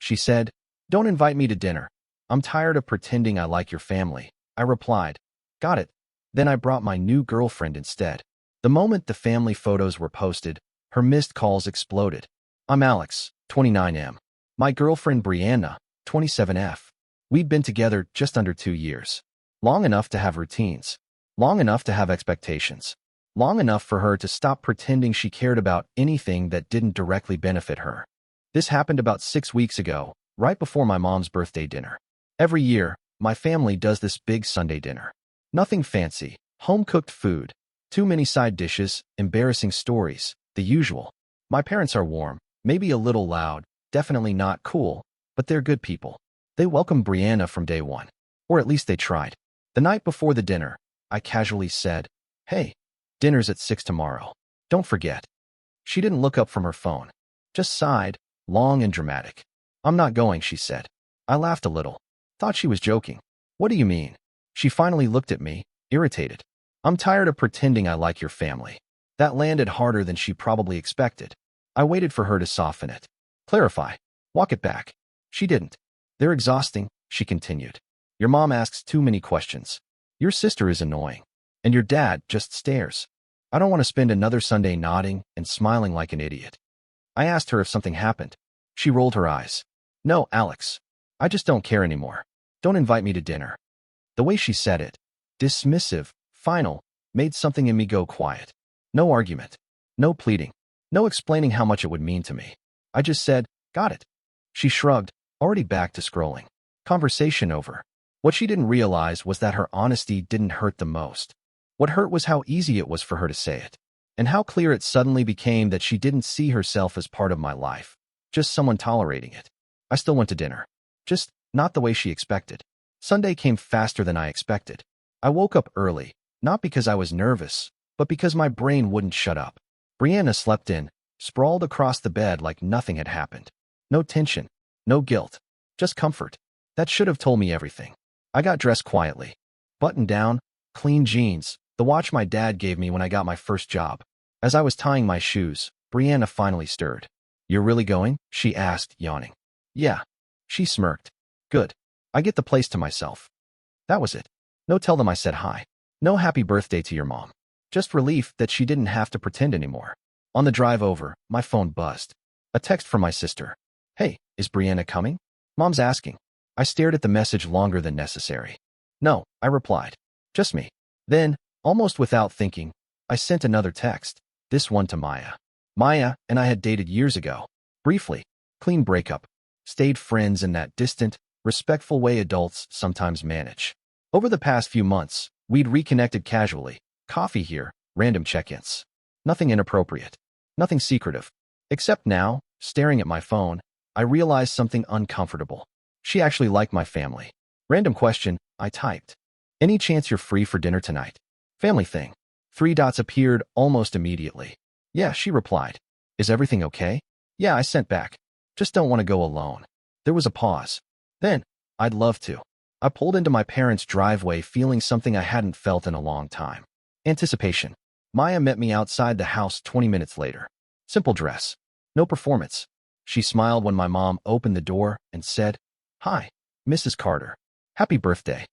She said, "Don't invite me to dinner. I'm tired of pretending I like your family." I replied, "Got it." Then I brought my new girlfriend instead. The moment the family photos were posted, her missed calls exploded. "I'm Alex, 29M. My girlfriend Brianna, 27F. We'd been together just under 2 years. Long enough to have routines. Long enough to have expectations. Long enough for her to stop pretending she cared about anything that didn't directly benefit her." This happened about 6 weeks ago, right before my mom's birthday dinner. Every year, my family does this big Sunday dinner. Nothing fancy, home-cooked food, too many side dishes, embarrassing stories, the usual. My parents are warm, maybe a little loud, definitely not cool, but they're good people. They welcomed Brianna from day one. Or at least they tried. The night before the dinner, I casually said, "Hey, dinner's at 6 tomorrow. Don't forget." She didn't look up from her phone. Just sighed, long and dramatic. "I'm not going," she said. I laughed a little. Thought she was joking. "What do you mean?" She finally looked at me, irritated. "I'm tired of pretending I like your family." That landed harder than she probably expected. I waited for her to soften it. Clarify. Walk it back. She didn't. "They're exhausting," she continued. "Your mom asks too many questions. Your sister is annoying. And your dad just stares. I don't want to spend another Sunday nodding and smiling like an idiot." I asked her if something happened. She rolled her eyes. "No, Alex. I just don't care anymore. Don't invite me to dinner." The way she said it, dismissive, final, made something in me go quiet. No argument. No pleading. No explaining how much it would mean to me. I just said, "Got it." She shrugged, already back to scrolling. Conversation over. What she didn't realize was that her honesty didn't hurt the most. What hurt was how easy it was for her to say it, and how clear it suddenly became that she didn't see herself as part of my life, just someone tolerating it. I still went to dinner. Just not the way she expected. Sunday came faster than I expected. I woke up early, not because I was nervous, but because my brain wouldn't shut up. Brianna slept in, sprawled across the bed like nothing had happened. No tension, no guilt, just comfort. That should have told me everything. I got dressed quietly. Button down, clean jeans, the watch my dad gave me when I got my first job. As I was tying my shoes, Brianna finally stirred. "You're really going?" she asked, yawning. "Yeah." She smirked. "Good. I get the place to myself." That was it. No tell them I said hi. No happy birthday to your mom. Just relief that she didn't have to pretend anymore. On the drive over, my phone buzzed. A text from my sister. "Hey, is Brianna coming?" Mom's asking. I stared at the message longer than necessary. "No," I replied. "Just me." Then, almost without thinking, I sent another text, this one to Maya. Maya and I had dated years ago. Briefly. Clean breakup. Stayed friends in that distant, respectful way adults sometimes manage. Over the past few months, we'd reconnected casually. Coffee here, random check-ins. Nothing inappropriate. Nothing secretive. Except now, staring at my phone, I realized something uncomfortable. She actually liked my family. Random question, I typed. "Any chance you're free for dinner tonight?" Family thing. 3 dots appeared almost immediately. "Yeah," she replied. "Is everything okay?" "Yeah," I sent back. "Just don't want to go alone." There was a pause. Then, "I'd love to." I pulled into my parents' driveway feeling something I hadn't felt in a long time. Anticipation. Maya met me outside the house 20 minutes later. Simple dress. No performance. She smiled when my mom opened the door and said, "Hi, Mrs. Carter. Happy birthday."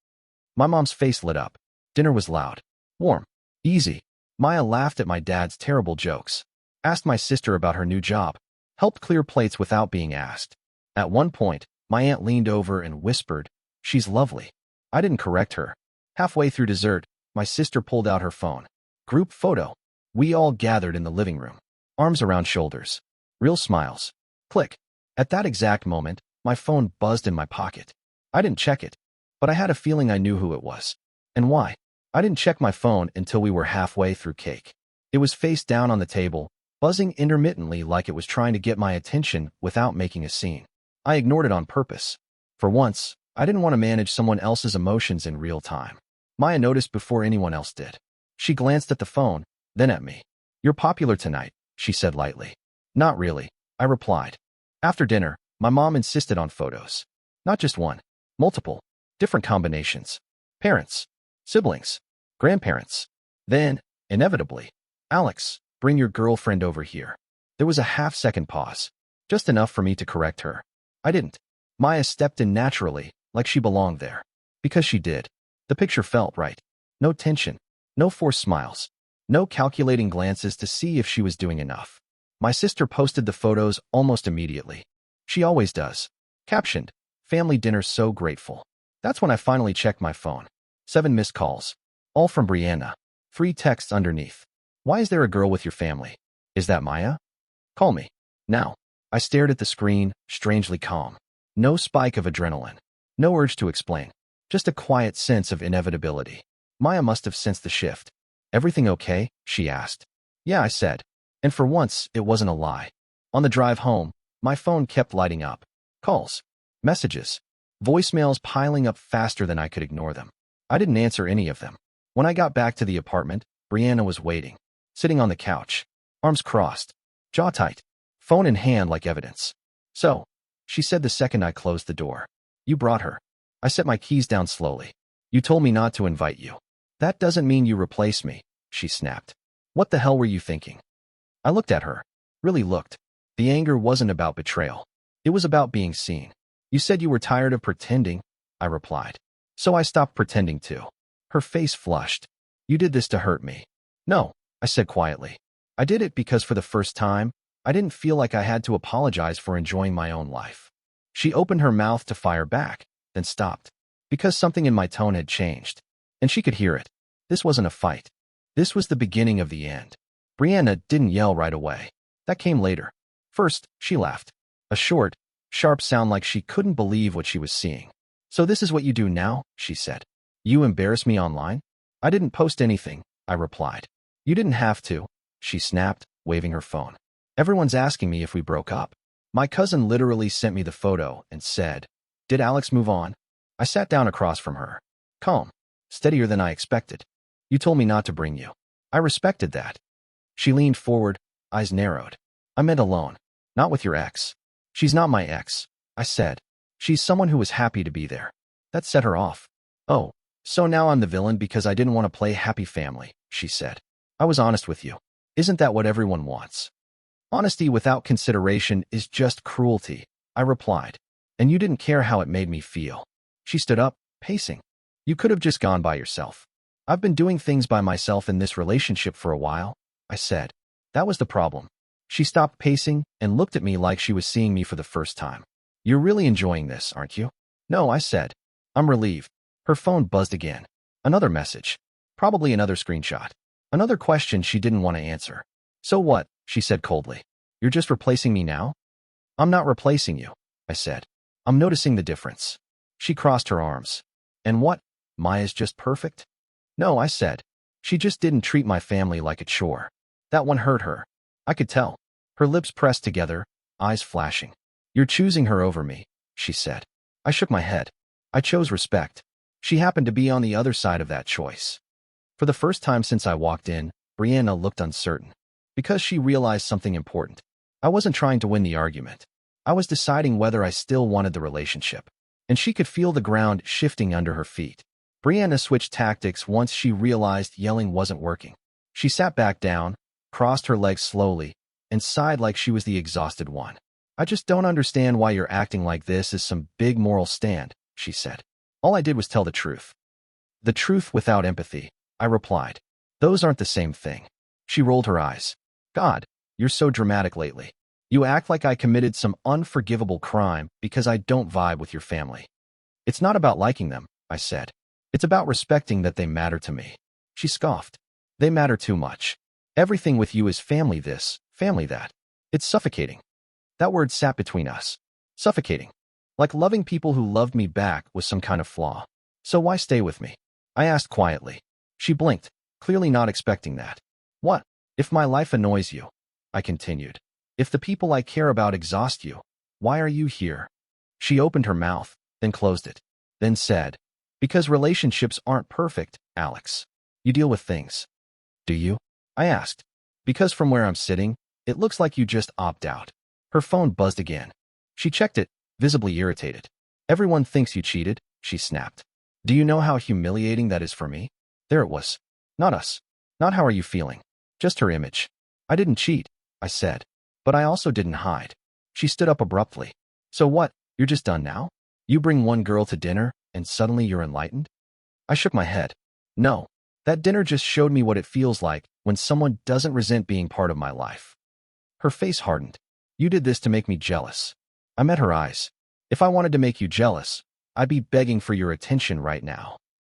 My mom's face lit up. Dinner was loud. Warm. Easy. Maya laughed at my dad's terrible jokes. Asked my sister about her new job. Helped clear plates without being asked. At one point, my aunt leaned over and whispered, "She's lovely." I didn't correct her. Halfway through dessert, my sister pulled out her phone. Group photo. We all gathered in the living room. Arms around shoulders. Real smiles. Click. At that exact moment, my phone buzzed in my pocket. I didn't check it, but I had a feeling I knew who it was. And why? I didn't check my phone until we were halfway through cake. It was face down on the table, buzzing intermittently like it was trying to get my attention without making a scene. I ignored it on purpose. For once, I didn't want to manage someone else's emotions in real time. Maya noticed before anyone else did. She glanced at the phone, then at me. "You're popular tonight," she said lightly. "Not really," I replied. After dinner, my mom insisted on photos. Not just one. Multiple. Different combinations. Parents. Siblings. Grandparents. Then, inevitably, "Alex, bring your girlfriend over here." There was a half-second pause. Just enough for me to correct her. I didn't. Maya stepped in naturally, like she belonged there. Because she did. The picture felt right. No tension. No forced smiles. No calculating glances to see if she was doing enough. My sister posted the photos almost immediately. She always does. Captioned, "Family dinner so grateful." That's when I finally checked my phone. 7 missed calls. All from Brianna. 3 texts underneath. "Why is there a girl with your family? Is that Maya? Call me. Now." I stared at the screen, strangely calm. No spike of adrenaline. No urge to explain. Just a quiet sense of inevitability. Maya must have sensed the shift. "Everything okay?" she asked. "Yeah," I said. And for once, it wasn't a lie. On the drive home, my phone kept lighting up. Calls. Messages. Voicemails piling up faster than I could ignore them. I didn't answer any of them. When I got back to the apartment, Brianna was waiting. Sitting on the couch. Arms crossed. Jaw tight. Phone in hand like evidence. "So," she said the second I closed the door. "You brought her." I set my keys down slowly. "You told me not to invite you." "That doesn't mean you replace me," she snapped. "What the hell were you thinking?" I looked at her. Really looked. The anger wasn't about betrayal. It was about being seen. "You said you were tired of pretending," I replied. "So I stopped pretending too." Her face flushed. "You did this to hurt me." "No," I said quietly. "I did it because for the first time, I didn't feel like I had to apologize for enjoying my own life." She opened her mouth to fire back, then stopped. Because something in my tone had changed. And she could hear it. This wasn't a fight. This was the beginning of the end. Brianna didn't yell right away. That came later. First, she laughed. A short, sharp sound like she couldn't believe what she was seeing. "So this is what you do now?" she said. "You embarrass me online?" "I didn't post anything," I replied. "You didn't have to," she snapped, waving her phone. "Everyone's asking me if we broke up." My cousin literally sent me the photo and said, "Did Alex move on?" I sat down across from her. Calm. Steadier than I expected. "You told me not to bring you." I respected that. She leaned forward, eyes narrowed. "I meant alone. Not with your ex." "She's not my ex," I said. "She's someone who was happy to be there." That set her off. "Oh, so now I'm the villain because I didn't want to play happy family," she said. "I was honest with you. Isn't that what everyone wants?" "Honesty without consideration is just cruelty," I replied. "And you didn't care how it made me feel." She stood up, pacing. "You could have just gone by yourself." "I've been doing things by myself in this relationship for a while," I said. That was the problem. She stopped pacing and looked at me like she was seeing me for the first time. "You're really enjoying this, aren't you?" "No," I said. "I'm relieved." Her phone buzzed again. Another message. Probably another screenshot. Another question she didn't want to answer. "So what?" she said coldly. "You're just replacing me now?" "I'm not replacing you," I said. "I'm noticing the difference." She crossed her arms. "And what? Maya's just perfect?" "No," I said. "She just didn't treat my family like a chore." That one hurt her. I could tell. Her lips pressed together, eyes flashing. "You're choosing her over me," she said. I shook my head. I chose respect. She happened to be on the other side of that choice. For the first time since I walked in, Brianna looked uncertain. Because she realized something important. I wasn't trying to win the argument. I was deciding whether I still wanted the relationship. And she could feel the ground shifting under her feet. Brianna switched tactics once she realized yelling wasn't working. She sat back down, crossed her legs slowly, and sighed like she was the exhausted one. "I just don't understand why you're acting like this is some big moral stand," she said. "All I did was tell the truth." "The truth without empathy," I replied. "Those aren't the same thing." She rolled her eyes. "God, you're so dramatic lately. You act like I committed some unforgivable crime because I don't vibe with your family." "It's not about liking them," I said. "It's about respecting that they matter to me." She scoffed. "They matter too much. Everything with you is family this, family that. It's suffocating." That word sat between us. Suffocating. Like loving people who loved me back was some kind of flaw. "So why stay with me?" I asked quietly. She blinked, clearly not expecting that. "What? If my life annoys you," I continued. "If the people I care about exhaust you, why are you here?" She opened her mouth, then closed it, then said, "Because relationships aren't perfect, Alex. You deal with things." "Do you?" I asked. "Because from where I'm sitting, it looks like you just opt out." Her phone buzzed again. She checked it, visibly irritated. "Everyone thinks you cheated," she snapped. "Do you know how humiliating that is for me?" There it was. Not us. Not how are you feeling. Just her image. "I didn't cheat," I said. "But I also didn't hide." She stood up abruptly. "So what? You're just done now? You bring one girl to dinner, and suddenly you're enlightened? I shook my head. No, that dinner just showed me what it feels like when someone doesn't resent being part of my life. Her face hardened. You did this to make me jealous. I met her eyes. If I wanted to make you jealous, I'd be begging for your attention right now.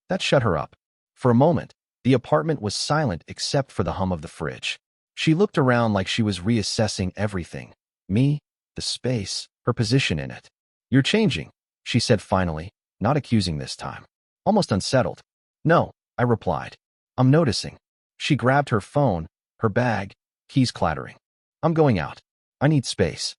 That shut her up. For a moment, the apartment was silent except for the hum of the fridge. She looked around like she was reassessing everything. Me, the space, her position in it. You're changing, she said finally, not accusing this time. Almost unsettled. No, I replied. I'm noticing. She grabbed her phone, her bag, keys clattering. I'm going out. I need space.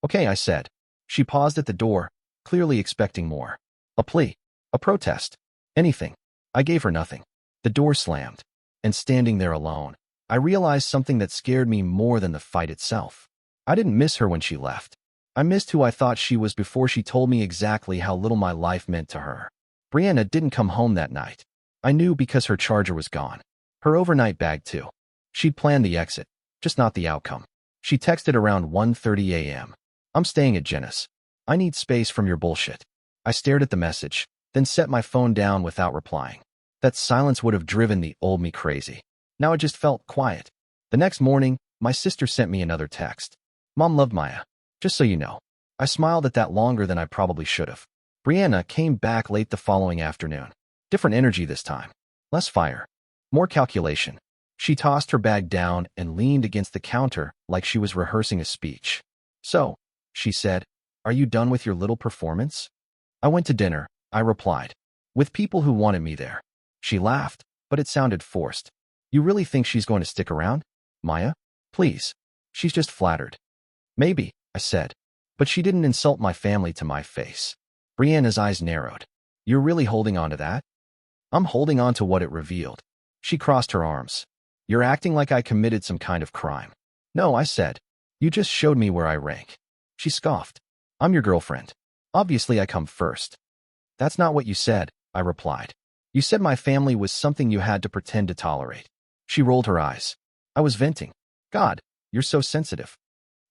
Okay, I said. She paused at the door, clearly expecting more. A plea. A protest. Anything. I gave her nothing. The door slammed. And standing there alone, I realized something that scared me more than the fight itself. I didn't miss her when she left. I missed who I thought she was before she told me exactly how little my life meant to her. Brianna didn't come home that night. I knew because her charger was gone. Her overnight bag too. She'd planned the exit, just not the outcome. She texted around 1:30 a.m. I'm staying at Jenna's. I need space from your bullshit. I stared at the message, then set my phone down without replying. That silence would have driven the old me crazy. Now it just felt quiet. The next morning, my sister sent me another text. Mom loved Maya. Just so you know. I smiled at that longer than I probably should have. Brianna came back late the following afternoon. Different energy this time. Less fire. More calculation. She tossed her bag down and leaned against the counter like she was rehearsing a speech. So, she said, are you done with your little performance? I went to dinner, I replied. With people who wanted me there. She laughed, but it sounded forced. You really think she's going to stick around? Maya? Please. She's just flattered. Maybe, I said. But she didn't insult my family to my face. Brianna's eyes narrowed. You're really holding on to that? I'm holding on to what it revealed. She crossed her arms. You're acting like I committed some kind of crime. No, I said. You just showed me where I rank. She scoffed. I'm your girlfriend. Obviously I come first. That's not what you said, I replied. You said my family was something you had to pretend to tolerate. She rolled her eyes. I was venting. God, you're so sensitive.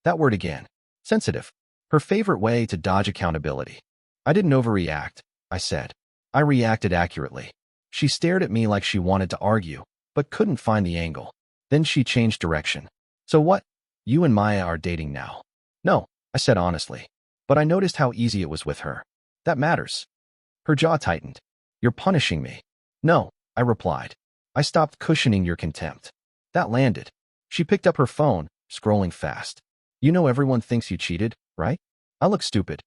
That word again. Sensitive. Her favorite way to dodge accountability. I didn't overreact, I said. I reacted accurately. She stared at me like she wanted to argue, but couldn't find the angle. Then she changed direction. So what? You and Maya are dating now. No, I said honestly. But I noticed how easy it was with her. That matters. Her jaw tightened. You're punishing me. No, I replied. I stopped cushioning your contempt. That landed. She picked up her phone, scrolling fast. You know everyone thinks you cheated, right? I look stupid.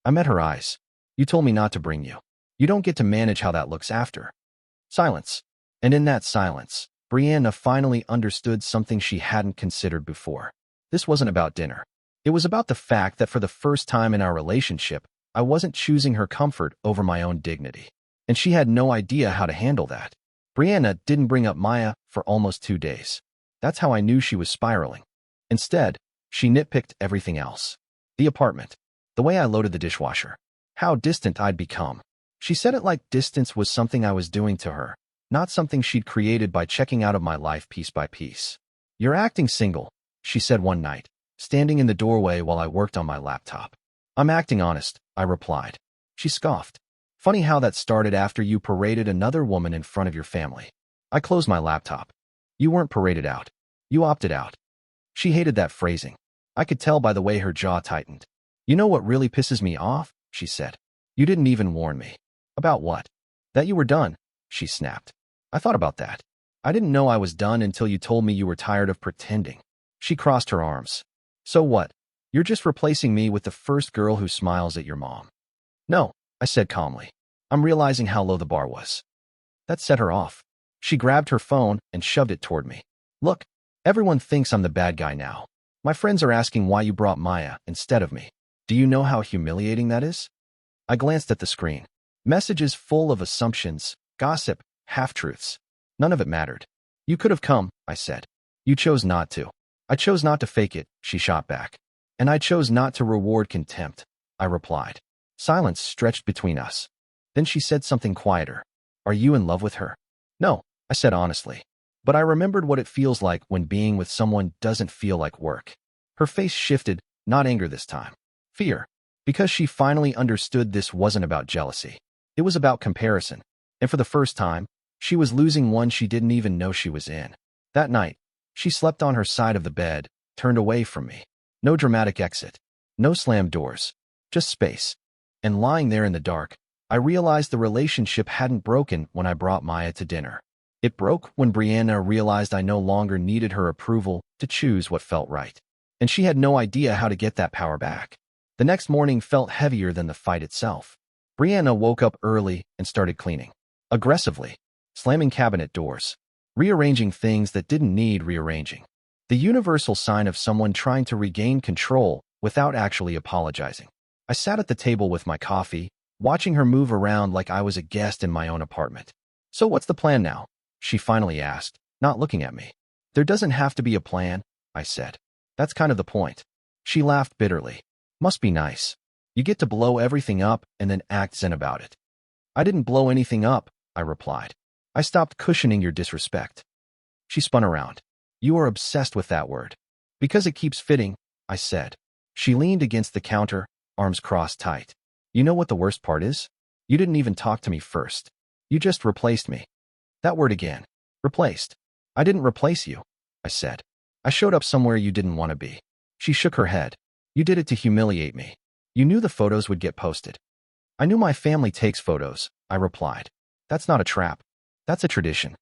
I met her eyes. You told me not to bring you. You don't get to manage how that looks after. Silence. And in that silence, Brianna finally understood something she hadn't considered before. This wasn't about dinner. It was about the fact that for the first time in our relationship, I wasn't choosing her comfort over my own dignity. And she had no idea how to handle that. Brianna didn't bring up Maya for almost 2 days. That's how I knew she was spiraling. Instead, she nitpicked everything else. The apartment. The way I loaded the dishwasher. How distant I'd become. She said it like distance was something I was doing to her, not something she'd created by checking out of my life piece by piece. You're acting single, she said one night, standing in the doorway while I worked on my laptop. I'm acting honest, I replied. She scoffed. Funny how that started after you paraded another woman in front of your family. I closed my laptop. You weren't paraded out. You opted out. She hated that phrasing. I could tell by the way her jaw tightened. You know what really pisses me off? She said. You didn't even warn me. About what? That you were done, she snapped. I thought about that. I didn't know I was done until you told me you were tired of pretending. She crossed her arms. So what? You're just replacing me with the first girl who smiles at your mom. No, I said calmly. I'm realizing how low the bar was. That set her off. She grabbed her phone and shoved it toward me. Look, everyone thinks I'm the bad guy now. My friends are asking why you brought Maya instead of me. Do you know how humiliating that is? I glanced at the screen. Messages full of assumptions, gossip, half-truths. None of it mattered. You could have come, I said. You chose not to. I chose not to fake it, she shot back. And I chose not to reward contempt, I replied. Silence stretched between us. Then she said something quieter. Are you in love with her? No, I said honestly. But I remembered what it feels like when being with someone doesn't feel like work. Her face shifted, not anger this time. Fear. Because she finally understood this wasn't about jealousy. It was about comparison. And for the first time, she was losing one she didn't even know she was in. That night, she slept on her side of the bed, turned away from me. No dramatic exit. No slammed doors. Just space. And lying there in the dark, I realized the relationship hadn't broken when I brought Maya to dinner. It broke when Brianna realized I no longer needed her approval to choose what felt right. And she had no idea how to get that power back. The next morning felt heavier than the fight itself. Brianna woke up early and started cleaning. Aggressively. Slamming cabinet doors. Rearranging things that didn't need rearranging. The universal sign of someone trying to regain control without actually apologizing. I sat at the table with my coffee, watching her move around like I was a guest in my own apartment. "So what's the plan now?" she finally asked, not looking at me. "There doesn't have to be a plan," I said. "That's kind of the point." She laughed bitterly. "Must be nice. You get to blow everything up and then act zen about it." "I didn't blow anything up," I replied. "I stopped cushioning your disrespect." She spun around. "You are obsessed with that word." "Because it keeps fitting," I said. She leaned against the counter, arms crossed tight. "You know what the worst part is? You didn't even talk to me first. You just replaced me." "That word again. Replaced." "I didn't replace you," I said. "I showed up somewhere you didn't want to be." She shook her head. "You did it to humiliate me. You knew the photos would get posted." "I knew my family takes photos," I replied. "That's not a trap. That's a tradition."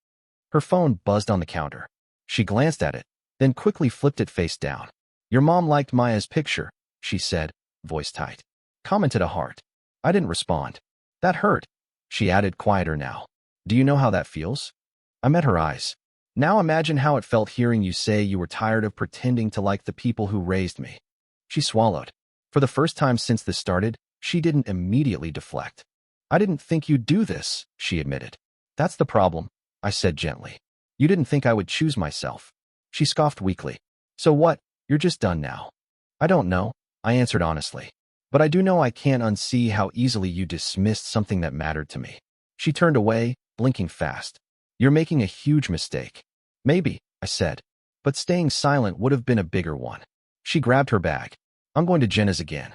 Her phone buzzed on the counter. She glanced at it, then quickly flipped it face down. "Your mom liked Maya's picture," she said, voice tight. Commented a heart. I didn't respond. "That hurt," she added, quieter now. "Do you know how that feels?" I met her eyes. "Now imagine how it felt hearing you say you were tired of pretending to like the people who raised me." She swallowed. For the first time since this started, she didn't immediately deflect. "I didn't think you'd do this," she admitted. "That's the problem," I said gently. "You didn't think I would choose myself." She scoffed weakly. "So what? You're just done now." "I don't know," I answered honestly. "But I do know I can't unsee how easily you dismissed something that mattered to me." She turned away, blinking fast. "You're making a huge mistake." "Maybe," I said. "But staying silent would have been a bigger one." She grabbed her bag. "I'm going to Jenna's again."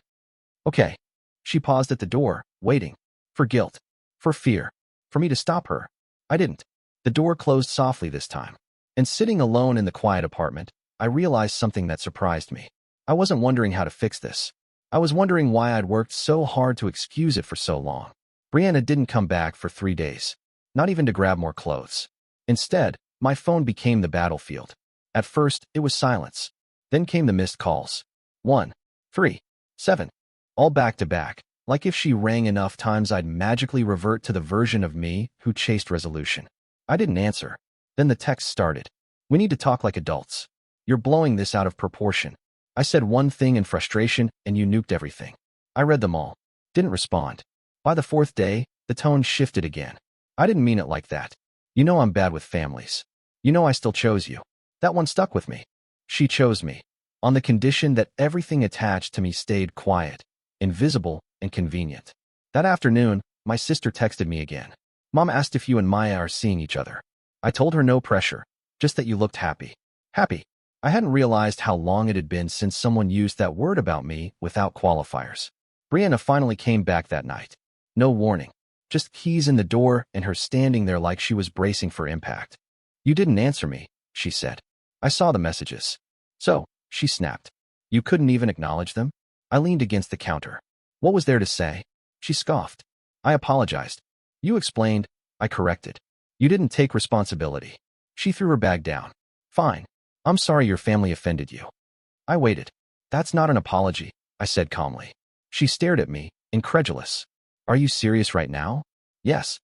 "Okay." She paused at the door, waiting. For guilt. For fear. For me to stop her. I didn't. The door closed softly this time. And sitting alone in the quiet apartment, I realized something that surprised me. I wasn't wondering how to fix this. I was wondering why I'd worked so hard to excuse it for so long. Brianna didn't come back for 3 days. Not even to grab more clothes. Instead, my phone became the battlefield. At first, it was silence. Then came the missed calls. 1, 3, 7. All back to back, like if she rang enough times I'd magically revert to the version of me who chased resolution. I didn't answer. Then the text started. "We need to talk like adults. You're blowing this out of proportion." I said one thing in frustration and you nuked everything. I read them all. Didn't respond. By the 4th day, the tone shifted again. "I didn't mean it like that. You know I'm bad with families. You know I still chose you." That one stuck with me. She chose me. On the condition that everything attached to me stayed quiet, invisible, and convenient. That afternoon, my sister texted me again. "Mom asked if you and Maya are seeing each other." I told her no pressure, just that you looked happy. Happy. I hadn't realized how long it had been since someone used that word about me without qualifiers. Brianna finally came back that night. No warning. Just keys in the door and her standing there like she was bracing for impact. "You didn't answer me," she said. "I saw the messages." "So," she snapped. "You couldn't even acknowledge them?" I leaned against the counter. "What was there to say?" She scoffed. I apologized. "You explained." I corrected. "You didn't take responsibility." She threw her bag down. "Fine. I'm sorry your family offended you." I waited. "That's not an apology," I said calmly. She stared at me, incredulous. "Are you serious right now?" "Yes."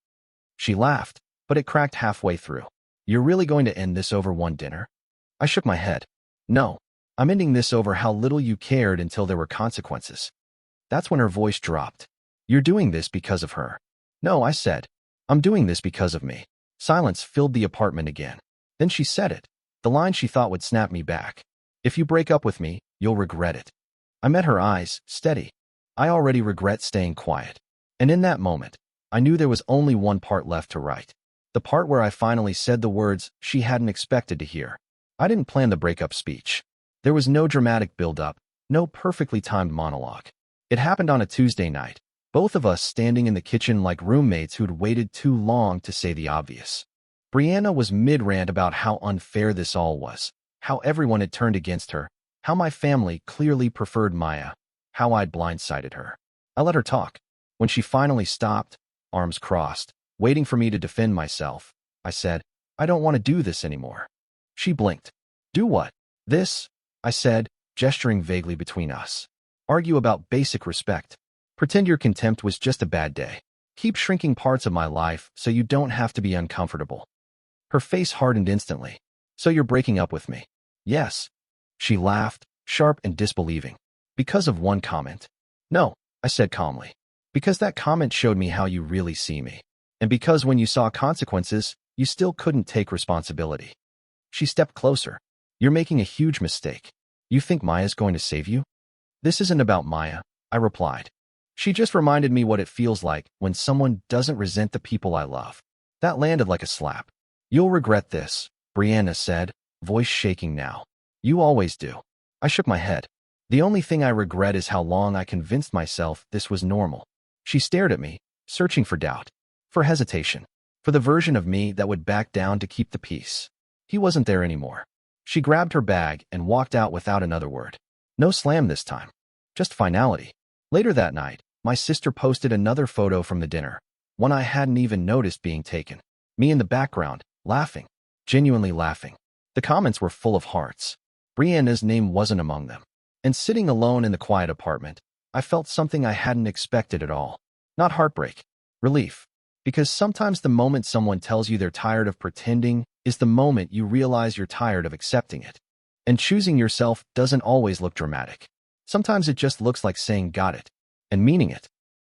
She laughed, but it cracked halfway through. "You're really going to end this over one dinner?" I shook my head. "No. I'm ending this over how little you cared until there were consequences." That's when her voice dropped. "You're doing this because of her." "No," I said. "I'm doing this because of me." Silence filled the apartment again. Then she said it. The line she thought would snap me back. "If you break up with me, you'll regret it." I met her eyes, steady. "I already regret staying quiet." And in that moment, I knew there was only one part left to write. The part where I finally said the words she hadn't expected to hear. I didn't plan the breakup speech. There was no dramatic build-up, no perfectly timed monologue. It happened on a Tuesday night, both of us standing in the kitchen like roommates who'd waited too long to say the obvious. Brianna was mid-rant about how unfair this all was, how everyone had turned against her, how my family clearly preferred Maya, how I'd blindsided her. I let her talk. When she finally stopped, arms crossed, waiting for me to defend myself, I said, "I don't want to do this anymore." She blinked. "Do what?" "This," I said, gesturing vaguely between us. "Argue about basic respect. Pretend your contempt was just a bad day. Keep shrinking parts of my life so you don't have to be uncomfortable." Her face hardened instantly. "So you're breaking up with me?" "Yes." She laughed, sharp and disbelieving. "Because of one comment?" "No," I said calmly. "Because that comment showed me how you really see me. And because when you saw consequences, you still couldn't take responsibility." She stepped closer. "You're making a huge mistake. You think Maya's going to save you?" "This isn't about Maya," I replied. "She just reminded me what it feels like when someone doesn't resent the people I love." That landed like a slap. "You'll regret this," Brianna said, voice shaking now. "You always do." I shook my head. "The only thing I regret is how long I convinced myself this was normal." She stared at me, searching for doubt, for hesitation, for the version of me that would back down to keep the peace. He wasn't there anymore. She grabbed her bag and walked out without another word. No slam this time. Just finality. Later that night, my sister posted another photo from the dinner, one I hadn't even noticed being taken. Me in the background, laughing, genuinely laughing. The comments were full of hearts. Brianna's name wasn't among them. And sitting alone in the quiet apartment, I felt something I hadn't expected at all. Not heartbreak. Relief. Because sometimes the moment someone tells you they're tired of pretending is the moment you realize you're tired of accepting it. And choosing yourself doesn't always look dramatic. Sometimes it just looks like saying "got it" and meaning it.